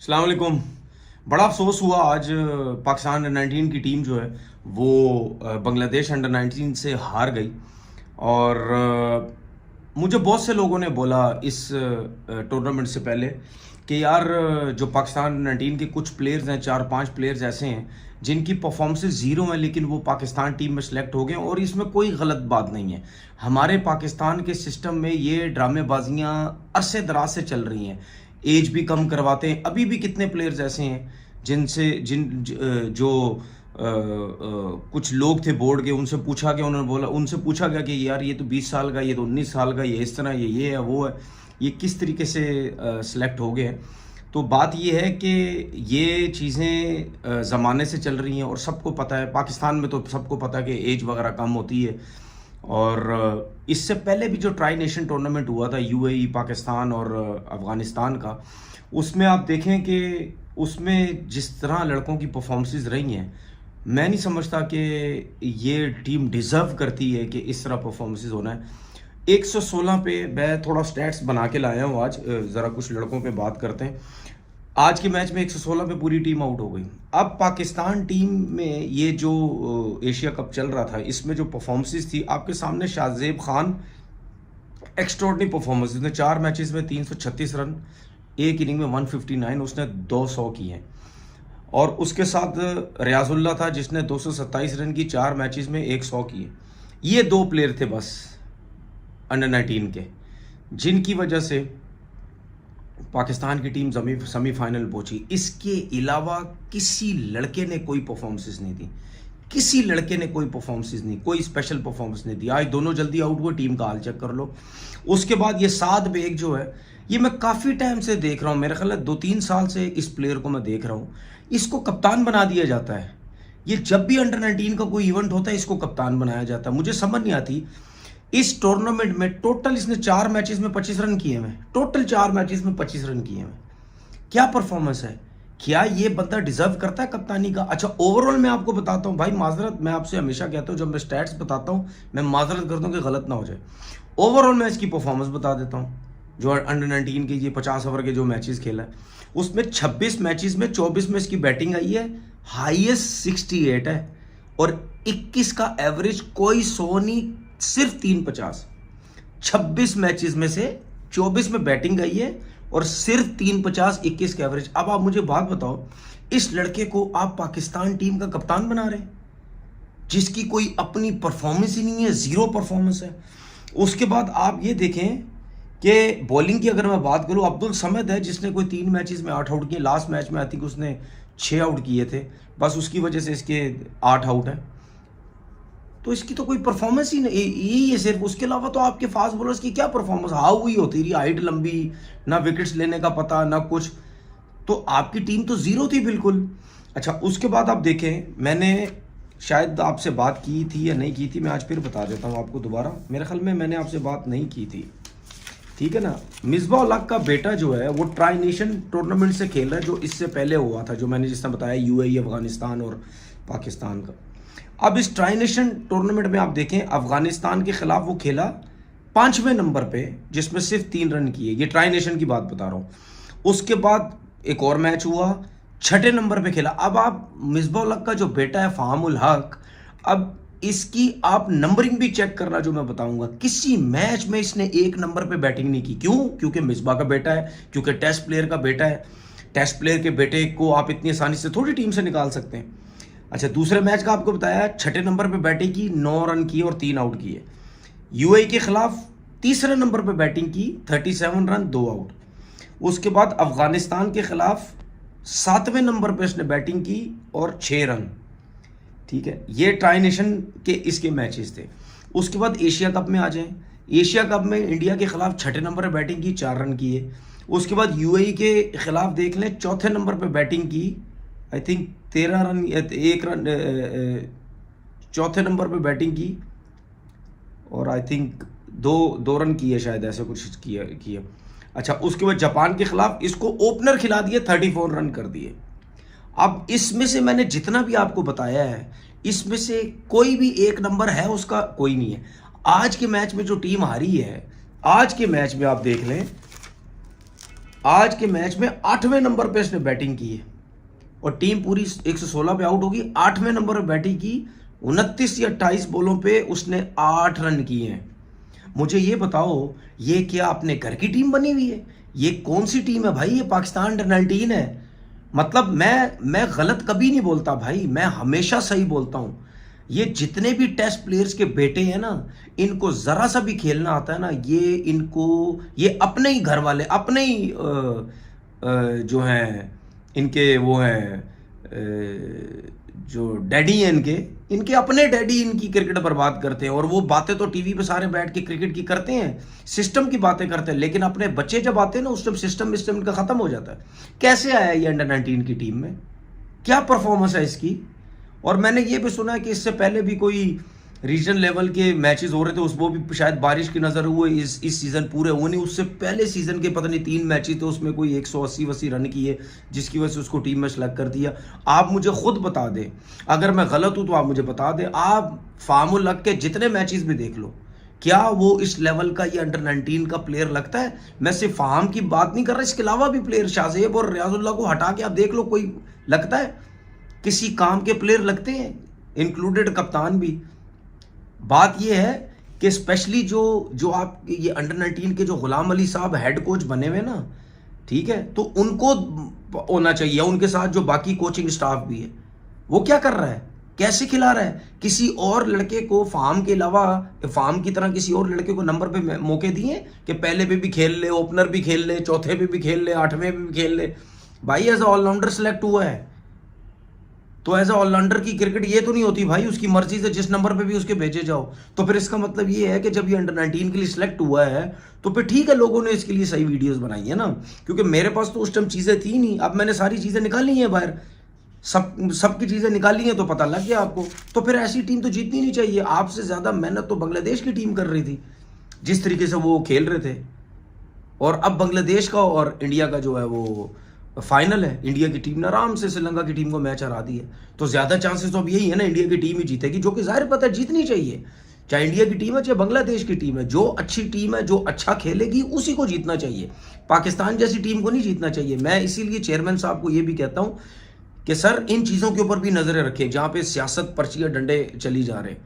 अस्सलाम वालेकुम। बड़ा अफसोस हुआ आज पाकिस्तान अंडर 19 की टीम जो है वो बांग्लादेश अंडर 19 से हार गई। और मुझे बहुत से लोगों ने बोला इस टूर्नामेंट से पहले कि यार जो पाकिस्तान अंडर 19 के कुछ प्लेयर्स हैं, 4-5 प्लेयर्स ऐसे हैं जिनकी परफॉर्मेंसेस ज़ीरो हैं, लेकिन वो पाकिस्तान टीम में सेलेक्ट हो गए और इसमें कोई गलत बात नहीं है। हमारे पाकिस्तान के सिस्टम में ये ड्रामेबाजियाँ अरसे दराज से चल रही हैं। एज भी कम करवाते हैं। अभी भी कितने प्लेयर्स ऐसे हैं जिनसे जो कुछ लोग थे बोर्ड के, उनसे पूछा गया, उन्होंने बोला, उनसे पूछा गया कि यार ये तो 20 साल का, ये तो 19 साल का, ये इस तरह, ये है, वो है, ये किस तरीके से सिलेक्ट हो गए हैं। तो बात ये है कि ये चीज़ें ज़माने से चल रही हैं और सबको पता है, पाकिस्तान में तो सबको पता है कि एज वगैरह कम होती है। और इससे पहले भी जो ट्राई नेशन टूर्नामेंट हुआ था यूएई, पाकिस्तान और अफ़गानिस्तान का, उसमें आप देखें कि उसमें जिस तरह लड़कों की परफॉर्मेंसेस रही हैं, मैं नहीं समझता कि ये टीम डिज़र्व करती है कि इस तरह परफॉर्मेंसेस होना है। 116 पे मैं थोड़ा स्टैट्स बना के लाया हूँ आज, ज़रा कुछ लड़कों पे बात करते हैं। आज के मैच में 116 पे पूरी टीम आउट हो गई। अब पाकिस्तान टीम में ये जो एशिया कप चल रहा था, इसमें जो परफॉर्मेंसेस थी आपके सामने, शाहजेब खान एक्स्ट्रॉर्डिनरी परफॉर्मेंस, उसने 4 मैचेस में 336 रन, एक इनिंग में 159, उसने 200 की हैं। और उसके साथ रियाजुल्ला था जिसने 227 रन की 4 मैचेस में 100 किए। ये 2 प्लेयर थे बस अंडर 19 के, जिनकी वजह से पाकिस्तान की टीम सेमीफाइनल पहुंची। इसके अलावा किसी लड़के ने कोई परफॉर्मेंसेस नहीं दी, किसी लड़के ने कोई परफॉर्मेंसेस नहीं, कोई स्पेशल परफॉर्मेंस नहीं दी। आज दोनों जल्दी आउट हुए, टीम का हाल चेक कर लो। उसके बाद ये साद बेग जो है, ये मैं काफ़ी टाइम से देख रहा हूँ, मेरा ख्याल है 2-3 साल से इस प्लेयर को मैं देख रहा हूँ। इसको कप्तान बना दिया जाता है। ये जब भी अंडर 19 का कोई इवेंट होता है इसको कप्तान बनाया जाता है। मुझे समझ नहीं आती, इस टूर्नामेंट में टोटल इसने 4 मैचेस में 25 रन किए हैं, टोटल 4 मैचेस में 25 रन किए हैं। क्या परफॉर्मेंस है? क्या ये बंदा डिजर्व करता है कप्तानी का? अच्छा, ओवरऑल मैं आपको बताता हूँ भाई, माजरत, मैं आपसे हमेशा कहता हूँ जब मैं स्टैट्स बताता हूँ मैं माजरत करता हूँ कि गलत ना हो जाए। ओवरऑल मैं इसकी परफॉर्मेंस बता देता हूँ। जो अंडर 19 के ये 50 ओवर के जो मैचेस खेला है, उसमें 26 मैचेस में 24 में इसकी बैटिंग आई है, हाईएस्ट 68 है, और 21 का एवरेज कोई 100 नहीं, सिर्फ 350। 26 मैचेस में से 24 में बैटिंग आई है और सिर्फ 350, 21 का एवरेज। अब आप मुझे बात बताओ, इस लड़के को आप पाकिस्तान टीम का कप्तान बना रहे हैं जिसकी कोई अपनी परफॉर्मेंस ही नहीं है, जीरो परफॉर्मेंस है। उसके बाद आप ये देखें कि बॉलिंग की अगर मैं बात करूं, अब्दुल समद है जिसने कोई 3 मैचेस में 8 आउट किए। लास्ट मैच में आई थिंक उसने 6 आउट किए थे, बस उसकी वजह से इसके 8 आउट है। तो इसकी तो कोई परफॉर्मेंस ही नहीं, यही है सिर्फ। उसके अलावा तो आपके फास्ट बॉलर्स की क्या परफॉर्मेंस, हाउ हुई होती रही, हाइट लंबी, ना विकेट्स लेने का पता, ना कुछ। तो आपकी टीम तो जीरो थी बिल्कुल। अच्छा, उसके बाद आप देखें, मैंने शायद आपसे बात की थी या नहीं की थी, मैं आज फिर बता देता हूँ आपको दोबारा। मेरे ख्याल में मैंने आपसे बात नहीं की थी, ठीक है ना। मिसबा उल हक का बेटा जो है वो ट्राई नेशन टूर्नामेंट से खेल रहा है, जो इससे पहले हुआ था, जो मैंने जिस तरह बताया यूएई, अफगानिस्तान और पाकिस्तान का। अब इस ट्राई नेशन टूर्नामेंट में आप देखें, अफगानिस्तान के खिलाफ वो खेला 5वें नंबर पे, जिसमें सिर्फ 3 रन किए। ये ट्राई नेशन की बात बता रहा हूँ। उसके बाद एक और मैच हुआ, 6ठे नंबर पे खेला। अब आप मिसबा उल हक का जो बेटा है फहाम उल हक, अब इसकी आप नंबरिंग भी चेक करना जो मैं बताऊंगा। किसी मैच में इसने 1 नंबर पे बैटिंग नहीं की। क्यों? क्योंकि मिसबा का बेटा है, क्योंकि टेस्ट प्लेयर का बेटा है। टेस्ट प्लेयर के बेटे को आप इतनी आसानी से थोड़ी टीम से निकाल सकते हैं। अच्छा, दूसरे मैच का आपको बताया, 6ठे नंबर पे बैटिंग की, 9 रन किए और 3 आउट किए। यूएई के खिलाफ 3रे नंबर पे बैटिंग की, 37 रन, 2 आउट। उसके बाद अफगानिस्तान के खिलाफ 7वें नंबर पे इसने बैटिंग की और 6 रन, ठीक है। ये ट्राई नेशन के इसके मैचेस थे। उसके बाद एशिया कप में आ जाएं। एशिया कप में इंडिया के खिलाफ 6ठे नंबर पे बैटिंग की, 4 रन किए। उसके बाद यूएई के खिलाफ देख लें, 4थे नंबर पे बैटिंग की, आई थिंक 13 रन, 1 रन, 4थे नंबर पे बैटिंग की और आई थिंक 2 रन किए, शायद ऐसे कुछ किया। अच्छा, उसके बाद जापान के खिलाफ इसको ओपनर खिला दिए, 34 रन कर दिए। अब इसमें से मैंने जितना भी आपको बताया है, इसमें से कोई भी 1 नंबर है उसका कोई नहीं है। आज के मैच में जो टीम हारी है, आज के मैच में आप देख लें, आज के मैच में 8वें नंबर पे इसने बैटिंग की है और टीम पूरी 116 पे आउट होगी। 8वें नंबर पे बैटिंग की, 29 या 28 बॉलों पे उसने 8 रन किए हैं। मुझे ये बताओ, ये क्या अपने घर की टीम बनी हुई है? ये कौन सी टीम है भाई? ये पाकिस्तान अंडर-19 है। मतलब मैं गलत कभी नहीं बोलता भाई, मैं हमेशा सही बोलता हूं। ये जितने भी टेस्ट प्लेयर्स के बेटे हैं ना, इनको जरा सा भी खेलना आता है ना, ये अपने ही घर वाले, अपने ही जो हैं इनके, वो हैं जो डैडी हैं इनके अपने डैडी इनकी क्रिकेट बर्बाद करते हैं। और वो बातें तो टीवी पे सारे बैठ के क्रिकेट की करते हैं, सिस्टम की बातें करते हैं, लेकिन अपने बच्चे जब आते हैं ना, उस टाइम सिस्टम इनका खत्म हो जाता है। कैसे आया ये अंडर-19 की टीम में? क्या परफॉर्मेंस है इसकी? और मैंने ये भी सुना है कि इससे पहले भी कोई रीजनल लेवल के मैचेस हो रहे थे, वो भी शायद बारिश की नजर हुए इस सीजन पूरे हुए नहीं। उससे पहले सीजन के पता नहीं 3 मैचेस थे, उसमें कोई 180 रन किए, जिसकी वजह से उसको टीम में सेलेक्ट कर दिया। आप मुझे खुद बता दें, अगर मैं गलत हूं तो आप मुझे बता दें। आप फार्मुल लग के जितने मैचेस भी देख लो, क्या वो इस लेवल का ये अंडर-19 का प्लेयर लगता है? मैं सिर्फ फार्म की बात नहीं कर रहा, इसके अलावा भी प्लेयर शाहजेब और रियाजुल्लाह को हटा के आप देख लो, कोई लगता है? किसी काम के प्लेयर लगते हैं, इंक्लूडेड कप्तान भी। बात यह है कि स्पेशली जो आप ये अंडर-19 के जो गुलाम अली साहब हेड कोच बने हुए ना, ठीक है, तो उनको होना चाहिए, उनके साथ जो बाकी कोचिंग स्टाफ भी है, वो क्या कर रहा है, कैसे खिला रहा है? किसी और लड़के को फार्म के अलावा, फार्म की तरह किसी और लड़के को नंबर पे मौके दिए कि पहले पे भी खेल ले, ओपनर भी खेल ले, चौथे पे भी खेल ले, 8वें पे भी खेल ले? भाई एज ऑलराउंडर सेलेक्ट हुआ है, तो एज ऑलराउंडर की क्रिकेट ये तो नहीं होती भाई, उसकी मर्जी से जिस नंबर पे भी उसके भेजे जाओ। तो फिर इसका मतलब ये है कि जब ये अंडर-19 के लिए सिलेक्ट हुआ है, तो फिर ठीक है, लोगों ने इसके लिए सही वीडियोस बनाई है ना, क्योंकि मेरे पास तो उस टाइम चीजें थी नहीं। अब मैंने सारी चीजें निकाली हैं बाहर, सबकी चीजें निकाली हैं, तो पता लग गया आपको। तो फिर ऐसी टीम तो जीतनी नहीं चाहिए। आपसे ज्यादा मेहनत तो बांग्लादेश की टीम कर रही थी, जिस तरीके से वो खेल रहे थे। और अब बांग्लादेश का और इंडिया का जो है वो फाइनल है। इंडिया की टीम ने आराम से श्रीलंका की टीम को मैच हरा दी है, तो ज्यादा चांसेस तो अब यही है ना, इंडिया की टीम ही जीतेगी, जो कि जाहिर पता है जीतनी चाहिए, चाहे इंडिया की टीम है चाहे बांग्लादेश की टीम है। जो अच्छी टीम है, जो अच्छा खेलेगी, उसी को जीतना चाहिए। पाकिस्तान जैसी टीम को नहीं जीतना चाहिए। मैं इसीलिए चेयरमैन साहब को यह भी कहता हूं कि सर, इन चीजों के ऊपर भी नजरें रखें, जहां पे सियासत, पर्चियां, डंडे चली जा रहे हैं।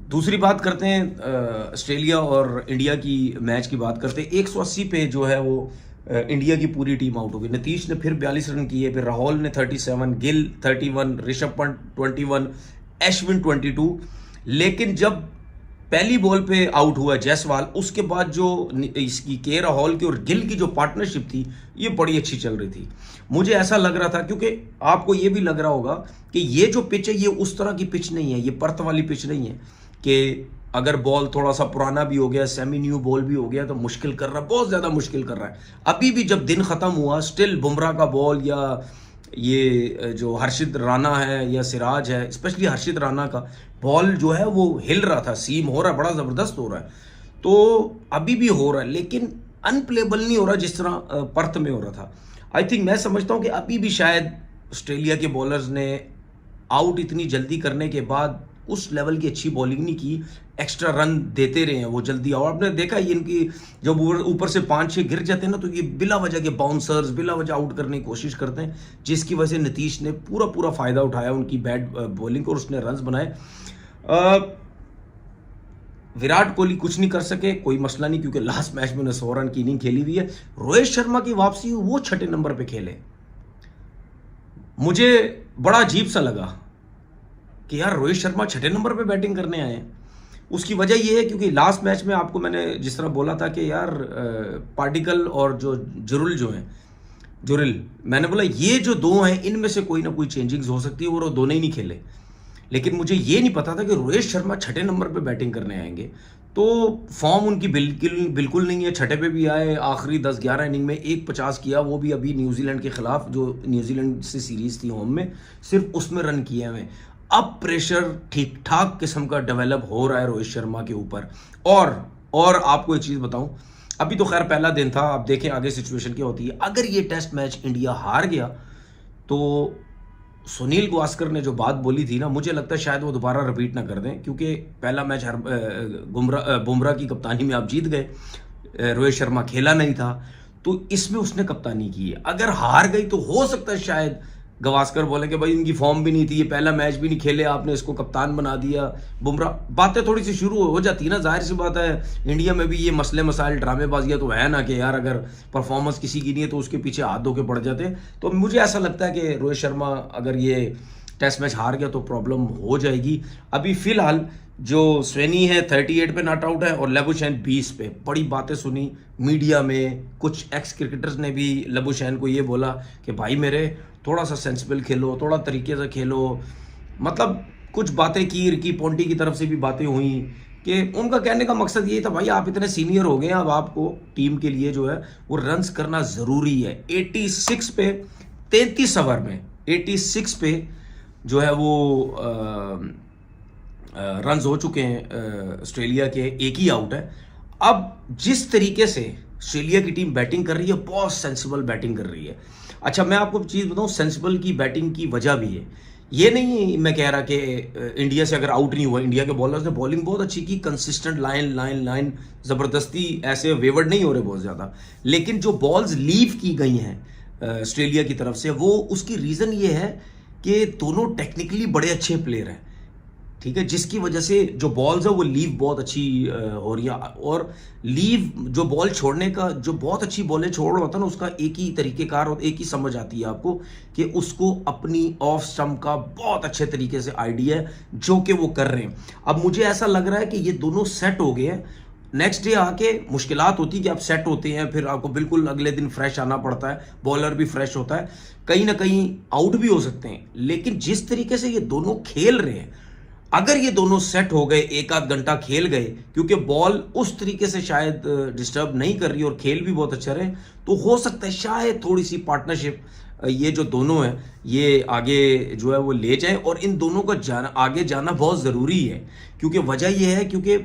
दूसरी बात करते हैं ऑस्ट्रेलिया और इंडिया की मैच की बात करते हैं। 180 पे जो है वो इंडिया की पूरी टीम आउट हो गई। नीतीश ने फिर 42 रन किए, फिर राहुल ने 37, गिल 31, ऋषभ पंत 21, अश्विन 22। लेकिन जब पहली बॉल पे आउट हुआ जायसवाल, उसके बाद जो इसकी के राहुल की और गिल की जो पार्टनरशिप थी, ये बड़ी अच्छी चल रही थी। मुझे ऐसा लग रहा था, क्योंकि आपको ये भी लग रहा होगा कि ये जो पिच है, ये उस तरह की पिच नहीं है, ये पर्थ वाली पिच नहीं है कि अगर बॉल थोड़ा सा पुराना भी हो गया, सेमी न्यू बॉल भी हो गया, तो मुश्किल कर रहा है, बहुत ज़्यादा मुश्किल कर रहा है। अभी भी जब दिन ख़त्म हुआ, स्टिल बुमराह का बॉल या ये जो हर्षित राणा है या सिराज है, स्पेशली हर्षित राणा का बॉल जो है वो हिल रहा था, सीम हो रहा है, बड़ा ज़बरदस्त हो रहा है। तो अभी भी हो रहा है, लेकिन अनप्लेबल नहीं हो रहा जिस तरह पर्थ में हो रहा था। आई थिंक, मैं समझता हूँ कि अभी भी शायद ऑस्ट्रेलिया के बॉलर्स ने आउट इतनी जल्दी करने के बाद उस लेवल की अच्छी बॉलिंग नहीं की, एक्स्ट्रा रन देते रहे हैं वो जल्दी। और आपने देखा ये इनकी जब ऊपर से 5-6 गिर जाते हैं ना, तो ये बिला वजह के बाउंसर्स बिला वजह आउट करने की कोशिश करते हैं, जिसकी वजह से नीतीश ने पूरा फायदा उठाया उनकी बैड बॉलिंग को और उसने रन्स बनाए। विराट कोहली कुछ नहीं कर सके, कोई मसला नहीं, क्योंकि लास्ट मैच में उन्हें 100 रन की इनिंग खेली हुई है। रोहित शर्मा की वापसी हुई, वो 6ठे नंबर पे खेले। मुझे बड़ा अजीब सा लगा कि यार रोहित शर्मा 6ठे नंबर पे बैटिंग करने आए हैं। उसकी वजह ये है क्योंकि लास्ट मैच में आपको मैंने जिस तरह बोला था कि यार पार्टिकल और जो जुरिल, मैंने बोला ये जो दो हैं, इनमें से कोई ना कोई चेंजिंग्स हो सकती है, और वो दोनों ही नहीं खेले। लेकिन मुझे ये नहीं पता था कि रोहित शर्मा 6ठे नंबर पे बैटिंग करने आएंगे। तो फॉर्म उनकी बिल्कुल नहीं है। 6ठे पे भी आए, आखिरी 10-11 इनिंग में 150 किया, वो भी अभी न्यूजीलैंड के खिलाफ, जो न्यूजीलैंड से सीरीज थी होम में, सिर्फ उसमें रन किए हैं। अब प्रेशर ठीक ठाक किस्म का डेवलप हो रहा है रोहित शर्मा के ऊपर। और आपको एक चीज़ बताऊं, अभी तो खैर पहला दिन था, आप देखें आगे सिचुएशन क्या होती है। अगर ये टेस्ट मैच इंडिया हार गया, तो सुनील गावस्कर ने जो बात बोली थी ना, मुझे लगता है शायद वो दोबारा रिपीट ना कर दें, क्योंकि पहला मैच बुमराह की कप्तानी में आप जीत गए, रोहित शर्मा खेला नहीं था, तो इसमें उसने कप्तानी की है। अगर हार गई तो हो सकता है शायद गवास्कर बोले कि भाई इनकी फॉर्म भी नहीं थी, ये पहला मैच भी नहीं खेले, आपने इसको कप्तान बना दिया। बुमराह, बातें थोड़ी सी शुरू हो जाती ना, जाहिर सी बात है इंडिया में भी ये मसले मसाइल ड्रामेबाजियाँ तो है ना कि यार अगर परफॉर्मेंस किसी की नहीं है तो उसके पीछे हाथ धो के पड़ जाते। तो मुझे ऐसा लगता है कि रोहित शर्मा अगर ये टेस्ट मैच हार गया तो प्रॉब्लम हो जाएगी। अभी फिलहाल जो स्वेनी है 38 पे नॉट आउट है और लेबुशैन 20 पे। बड़ी बातें सुनी मीडिया में, कुछ एक्स क्रिकेटर्स ने भी लेबुशैन को ये बोला कि भाई मेरे थोड़ा सा सेंसिबल खेलो, थोड़ा तरीके से खेलो। मतलब कुछ बातें की, रिकी पॉन्टी की तरफ से भी बातें हुई कि उनका कहने का मकसद ये था भाई आप इतने सीनियर हो गए हैं, अब आपको टीम के लिए जो है वो रन्स करना ज़रूरी है। 86 पे 33 ओवर में 86 पे जो है वो रन्स हो चुके हैं ऑस्ट्रेलिया के, एक ही आउट है। अब जिस तरीके से ऑस्ट्रेलिया की टीम बैटिंग कर रही है, बहुत सेंसिबल बैटिंग कर रही है। अच्छा मैं आपको चीज़ बताऊं, सेंसिबल की बैटिंग की वजह भी है। ये नहीं मैं कह रहा कि इंडिया से अगर आउट नहीं हुआ, इंडिया के बॉलर्स ने बॉलिंग बहुत अच्छी की, कंसिस्टेंट लाइन लाइन लाइन, ज़बरदस्ती ऐसे वेवर्ड नहीं हो रहे बहुत ज़्यादा। लेकिन जो बॉल्स लीव की गई हैं ऑस्ट्रेलिया की तरफ से, वो उसकी रीज़न ये है कि दोनों टेक्निकली बड़े अच्छे प्लेयर हैं, ठीक है, जिसकी वजह से जो बॉल्स है वो लीव बहुत अच्छी हो रही है। और लीव जो बॉल छोड़ने का, जो बहुत अच्छी बॉलें छोड़ रहा होता है ना, उसका एक ही तरीकेकार और एक ही समझ आती है आपको कि उसको अपनी ऑफ स्टंप का बहुत अच्छे तरीके से आइडिया है, जो कि वो कर रहे हैं। अब मुझे ऐसा लग रहा है कि ये दोनों सेट हो गए हैं। नेक्स्ट डे आके मुश्किलात होती है कि आप सेट होते हैं, फिर आपको बिल्कुल अगले दिन फ्रेश आना पड़ता है, बॉलर भी फ्रेश होता है, कहीं ना कहीं आउट भी हो सकते हैं। लेकिन जिस तरीके से ये दोनों खेल रहे हैं, अगर ये दोनों सेट हो गए, एक आध घंटा खेल गए, क्योंकि बॉल उस तरीके से शायद डिस्टर्ब नहीं कर रही और खेल भी बहुत अच्छा रहे, तो हो सकता है शायद थोड़ी सी पार्टनरशिप ये जो दोनों हैं ये आगे जो है वो ले जाएं। और इन दोनों का आगे जाना बहुत ज़रूरी है, क्योंकि वजह यह है क्योंकि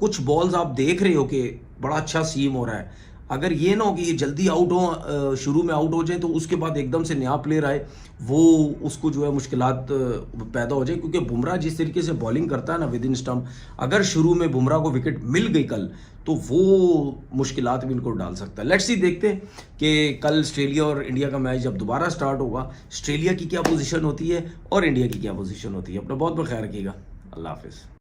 कुछ बॉल्स आप देख रहे हो कि बड़ा अच्छा सीम हो रहा है। अगर ये ना हो कि ये जल्दी आउट हो, शुरू में आउट हो जाए, तो उसके बाद एकदम से नया प्लेयर आए, वो उसको जो है मुश्किलात पैदा हो जाए। क्योंकि बुमराह जिस तरीके से बॉलिंग करता है ना विद इन स्टंप, अगर शुरू में बुमराह को विकेट मिल गई कल, तो वो मुश्किलात भी इनको डाल सकता है। लेट्स सी, देखते हैं कि कल ऑस्ट्रेलिया और इंडिया का मैच जब दोबारा स्टार्ट होगा, ऑस्ट्रेलिया की क्या पोजीशन होती है और इंडिया की क्या पोजीशन होती है। अपना बहुत बहुत ख्याल रखिएगा। अल्लाह हाफिज़।